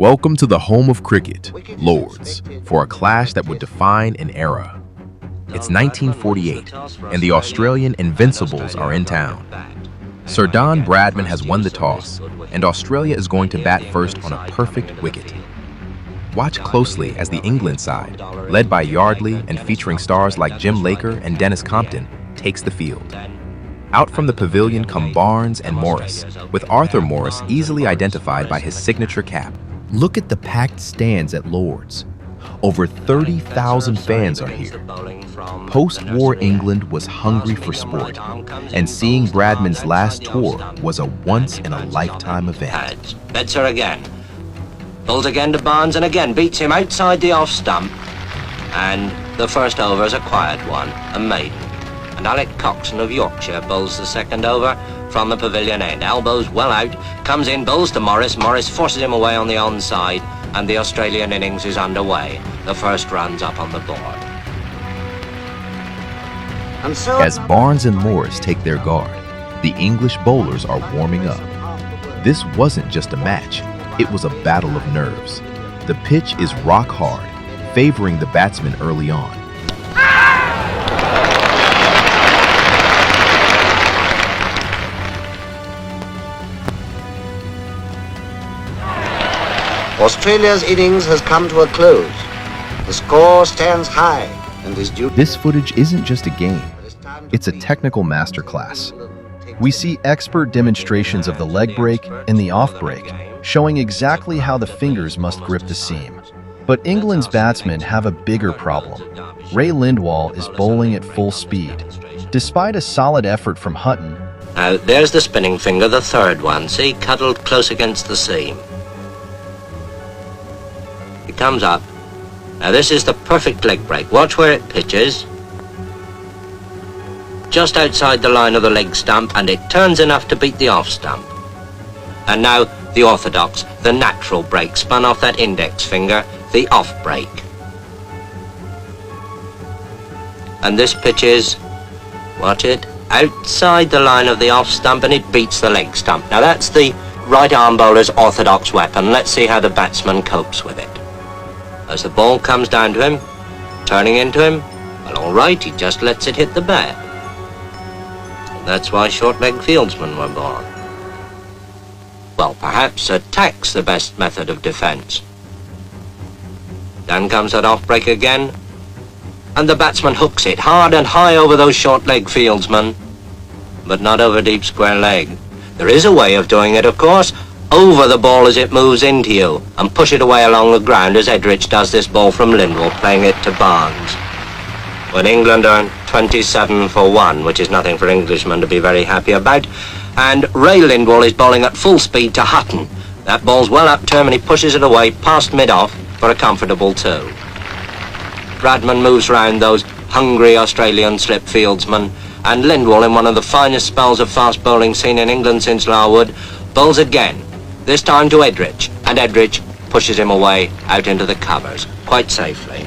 Welcome to the home of cricket, Lords, for a clash that would define an era. It's 1948, and the Australian Invincibles are in town. Sir Donald Bradman has won the toss, and Australia is going to bat first on a perfect wicket. Watch closely as the England side, led by Yardley and featuring stars like Jim Laker and Dennis Compton, takes the field. Out from the pavilion come Barnes and Morris, with Arthur Morris easily identified by his signature cap. Look at the packed stands at Lord's. Over 30,000 fans are here. Post-war England was hungry for sport, and seeing Bradman's last tour was a once-in-a-lifetime event. Betzer again. Pulls again to Barnes and again beats him outside the off stump. And the first over is a quiet one, a maiden. And Alec Coxon of Yorkshire bowls the second over from the pavilion end. Elbows well out, comes in, bowls to Morris. Morris forces him away on the onside, and the Australian innings is underway. The first run's up on the board. And so, as Barnes and Morris take their guard, the English bowlers are warming up. This wasn't just a match, it was a battle of nerves. The pitch is rock hard, favoring the batsmen early on. Australia's innings has come to a close. The score stands high and is due. This footage isn't just a game, it's a technical masterclass. We see expert demonstrations of the leg break and the off break, showing exactly how the fingers must grip the seam. But England's batsmen have a bigger problem. Ray Lindwall is bowling at full speed. Despite a solid effort from Hutton, now there's the spinning finger, the third one, see, cuddled close against the seam. It comes up. Now this is the perfect leg break. Watch where it pitches. Just outside the line of the leg stump, and it turns enough to beat the off stump. And now the orthodox, the natural break, spun off that index finger, the off break. And this pitches, watch it, outside the line of the off stump, and it beats the leg stump. Now that's the right arm bowler's orthodox weapon. Let's see how the batsman copes with it. As the ball comes down to him, turning into him, well, all right, he just lets it hit the bat. And that's why short-leg fieldsmen were born. Well, perhaps attack's the best method of defense. Down comes that off-break again, and the batsman hooks it hard and high over those short-leg fieldsmen, but not over deep square leg. There is a way of doing it, of course. Over the ball as it moves into you, and push it away along the ground as Edrich does this ball from Lindwall, playing it to Barnes. When England earned 27 for 1, which is nothing for Englishmen to be very happy about, and Ray Lindwall is bowling at full speed to Hutton. That ball's well up to him, and he pushes it away past mid-off for a comfortable 2. Bradman moves round those hungry Australian slip fieldsmen, and Lindwall, in one of the finest spells of fast bowling seen in England since Larwood, bowls again. This time to Edrich, and Edrich pushes him away out into the covers, quite safely.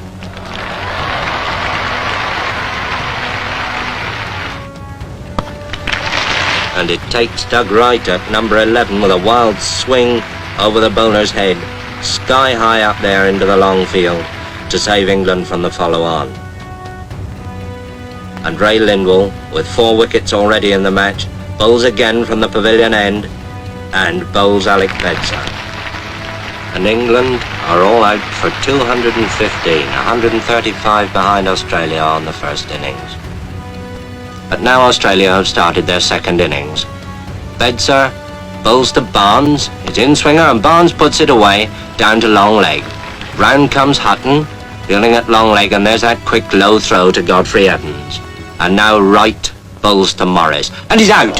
And it takes Doug Wright at number 11 with a wild swing over the bowler's head, sky high up there into the long field, to save England from the follow-on. And Ray Lindwall, with 4 wickets already in the match, bowls again from the pavilion end, and bowls Alec Betzer. And England are all out for 215, 135 behind Australia on the first innings. But now Australia have started their second innings. Betzer bowls to Barnes, his in-swinger, and Barnes puts it away, down to long leg. Round comes Hutton, fielding at long leg, and there's that quick low throw to Godfrey Evans. And now Wright bowls to Morris, and he's out!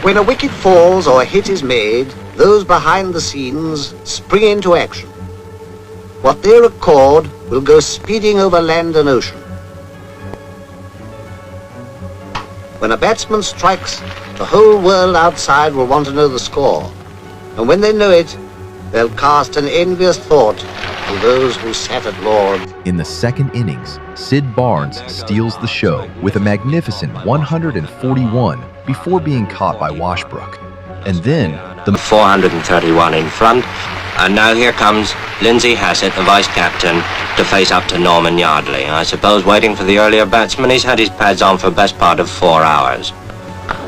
When a wicket falls or a hit is made, those behind the scenes spring into action. What they record will go speeding over land and ocean. When a batsman strikes, the whole world outside will want to know the score. And when they know it, they'll cast an envious thought to those who sat at Lord's. In the second innings, Sid Barnes steals the show with a magnificent 141 before being caught by Washbrook. And then, the 431 in front, and now here comes Lindsay Hassett, the vice-captain, to face up to Norman Yardley. I suppose waiting for the earlier batsman, he's had his pads on for best part of 4 hours.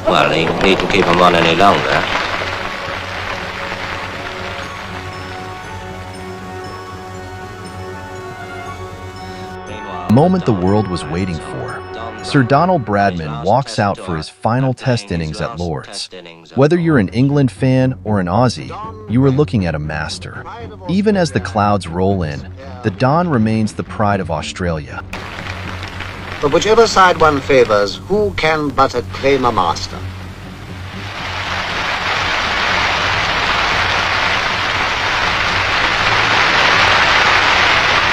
Well, he needn't keep them on any longer. The moment the world was waiting for, Sir Donald Bradman walks out for his final test innings at Lord's. Whether you're an England fan or an Aussie, you are looking at a master. Even as the clouds roll in, the Don remains the pride of Australia. But whichever side one favours, who can but acclaim a master?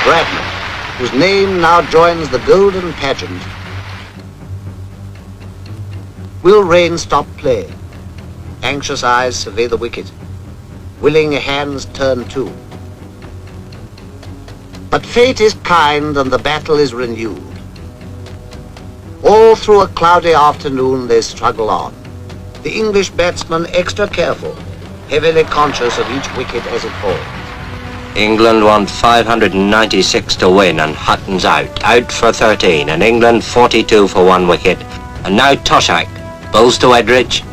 Bradman, whose name now joins the golden pageant, will rain stop play. Anxious eyes survey the wicket. Willing hands turn too. But fate is kind and the battle is renewed. All through a cloudy afternoon they struggle on. The English batsman extra careful, heavily conscious of each wicket as it falls. England want 596 to win, and Hutton's out for 13, and England 42 for 1 wicket. And now Toshak bowls to Edrich.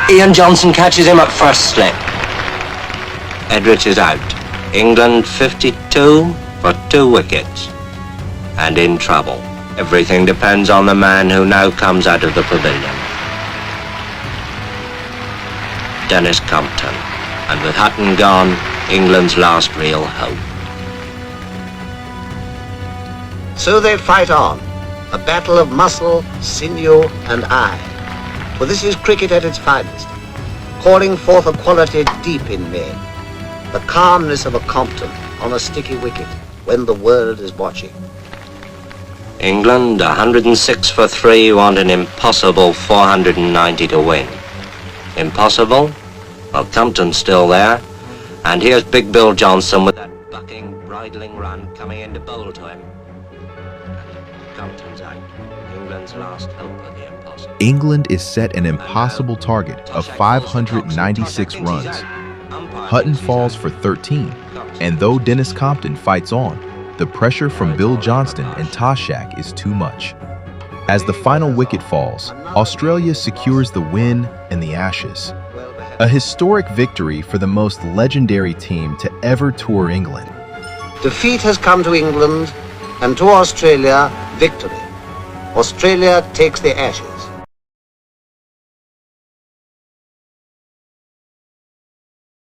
Ian Johnson catches him at first slip. Edrich is out. England 52 for 2 wickets. And in trouble. Everything depends on the man who now comes out of the pavilion. Dennis Compton. And with Hutton gone, England's last real hope. So they fight on. A battle of muscle, sinew, and eye. For this is cricket at its finest, calling forth a quality deep in men. The calmness of a Compton on a sticky wicket when the world is watching. England, 106 for 3, want an impossible 490 to win. Impossible? Well, Compton's still there. And here's Big Bill Johnson with that bucking, bridling run coming in to bowl to him. Compton's out. England's last hope of the impossible. England is set an impossible target of 596 runs. Hutton falls for 13, and though Dennis Compton fights on, the pressure from Bill Johnston and Toshak is too much. As the final wicket falls, Australia secures the win and the Ashes. A historic victory for the most legendary team to ever tour England. Defeat has come to England, and to Australia, victory. Australia takes the Ashes.